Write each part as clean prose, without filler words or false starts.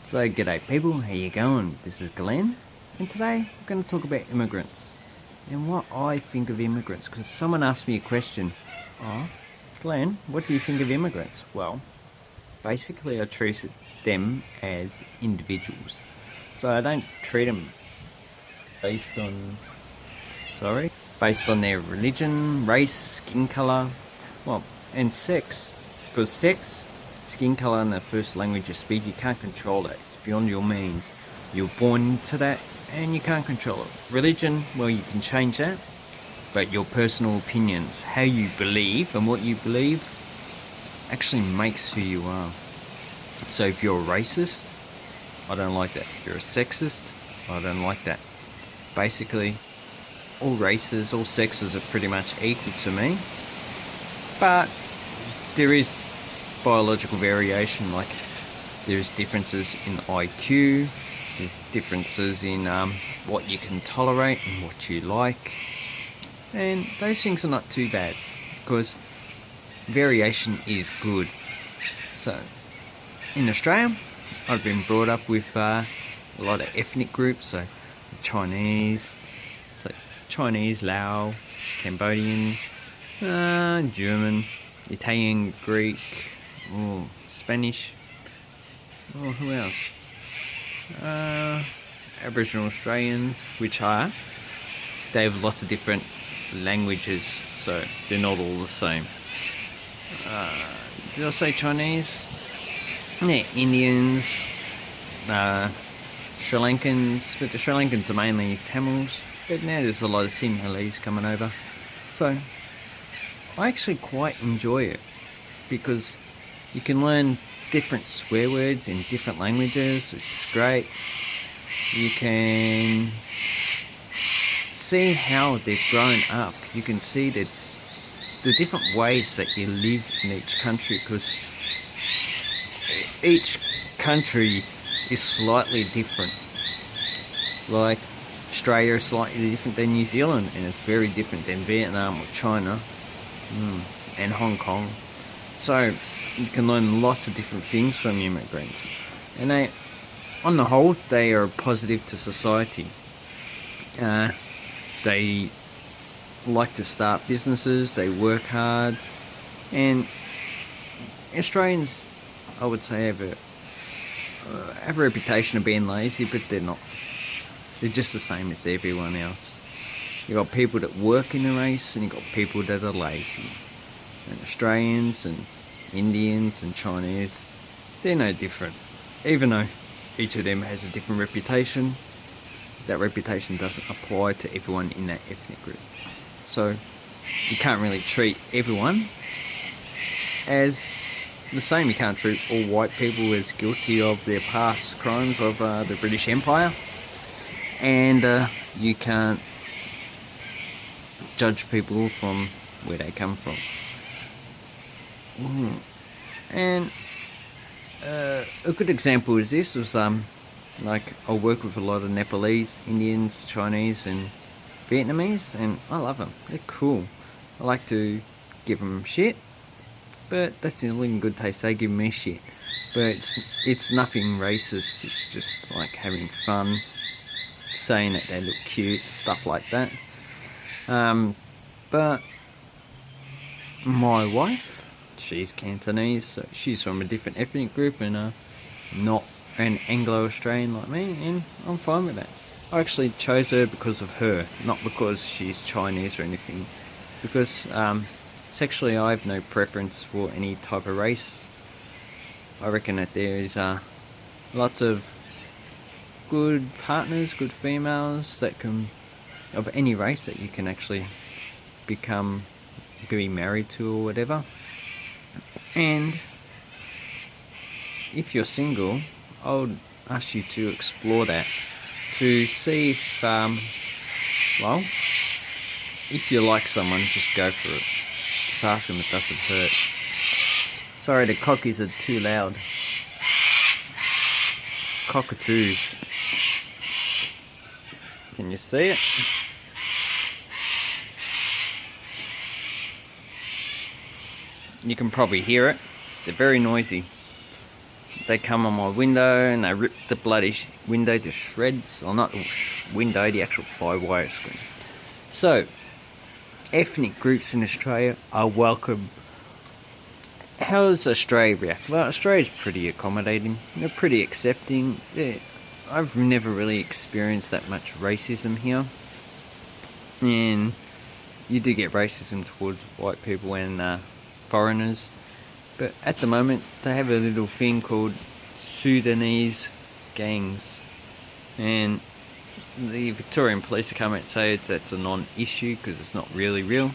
So g'day people, how you going? This is Glenn, and today we're going to talk about immigrants and what I think of immigrants, because someone asked me a question. Oh, Glenn, what do you think of immigrants? Well, basically I treat them as individuals. So I don't treat them based on, based on their religion, race, skin colour, well, and sex. Because sex, skin colour and the first language you speak, you can't control that. It's beyond your means. You're born into that and you can't control it. Religion, well, you can change that. But your personal opinions, how you believe and what you believe actually makes who you are. So if you're a racist, I don't like that. If you're a sexist, I don't like that. Basically, all races, all sexes are pretty much equal to me. But there is biological variation, like there's differences in IQ, there's differences in what you can tolerate and what you like, and those things are not too bad because variation is good. So in Australia, I've been brought up with a lot of ethnic groups, so Chinese, Lao, Cambodian, German, Italian, Greek, Spanish, who else? Aboriginal Australians, they have lots of different languages, so they're not all the same. Did I say Chinese? Yeah, Indians, Sri Lankans, but the Sri Lankans are mainly Tamils, but now there's a lot of Sinhalese coming over. So I actually quite enjoy it because you can learn different swear words in different languages, which is great. You can see how they've grown up. You can see the different ways that you live in each country, because each country is slightly different. Like Australia is slightly different than New Zealand, and it's very different than Vietnam or China and Hong Kong. So you can learn lots of different things from immigrants, and they, on the whole, they are positive to society. They like to start businesses, they work hard, and Australians, I would say, have a reputation of being lazy, but they're not. They're just the same as everyone else. You got people that work in the race, and you got people that are lazy. And Australians and Indians and Chinese, they're no different. Even though each of them has a different reputation, that reputation doesn't apply to everyone in that ethnic group. So you can't really treat everyone as the same. You can't treat all white people as guilty of their past crimes of the British Empire, and you can't judge people from where they come from. And a good example is this was like I work with a lot of Nepalese, Indians, Chinese and Vietnamese, and I love them. They're cool. I like to give them shit, but that's in good taste. They give me shit, but it's nothing racist. It's just like having fun, saying that they look cute, stuff like that. But my wife, she's Cantonese, so she's from a different ethnic group and not an Anglo-Australian like me, and I'm fine with that. I actually chose her because of her, not because she's Chinese or anything, because sexually I have no preference for any type of race. I reckon that there is lots of good partners, good females that can, of any race, that you can actually be married to or whatever. And if you're single, I would ask you to explore that, to see if, well, if you like someone, just go for it. Just ask them, it doesn't hurt. Sorry, the cockies are too loud. Cockatoos. Can you see it? You can probably hear it. They're very noisy. they come on my window and they rip the bloody window to shreds. Or not the window, the actual 5-wire screen. So, ethnic groups in Australia are welcome. How does Australia react? Well, Australia's pretty accommodating. They're pretty accepting. I've never really experienced that much racism here. And you do get racism towards white people and foreigners. But at the moment, they have a little thing called Sudanese gangs. And the Victorian Police have come out and say that's a non-issue because it's not really real.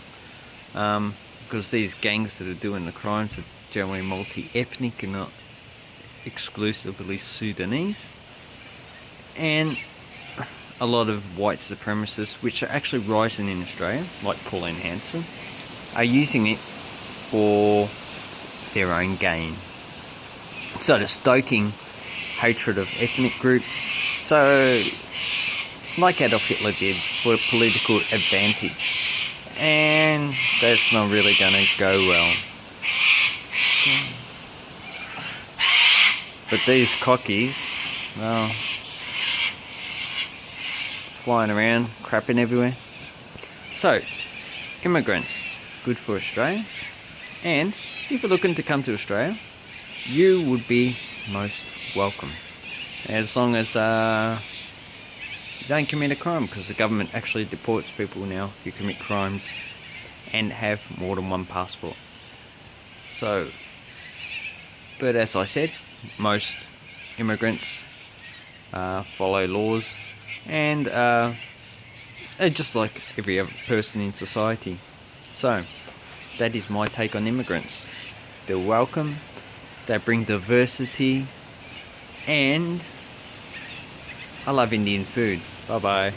Because these gangs that are doing the crimes are generally multi-ethnic and not exclusively Sudanese. And a lot of white supremacists, which are actually rising in Australia, like Pauline Hanson, are using it for their own gain. So they're stoking hatred of ethnic groups. So, like Adolf Hitler did, for political advantage. And that's not really going to go well. But these cockies, well, flying around, crapping everywhere. So, immigrants, good for Australia. And if you're looking to come to Australia, you would be most welcome. As long as you don't commit a crime, because the government actually deports people now if you commit crimes and have more than one passport. So, but as I said, most immigrants follow laws and they're just like every other person in society. So, that is my take on immigrants. They're welcome, they bring diversity, and I love Indian food. Bye bye.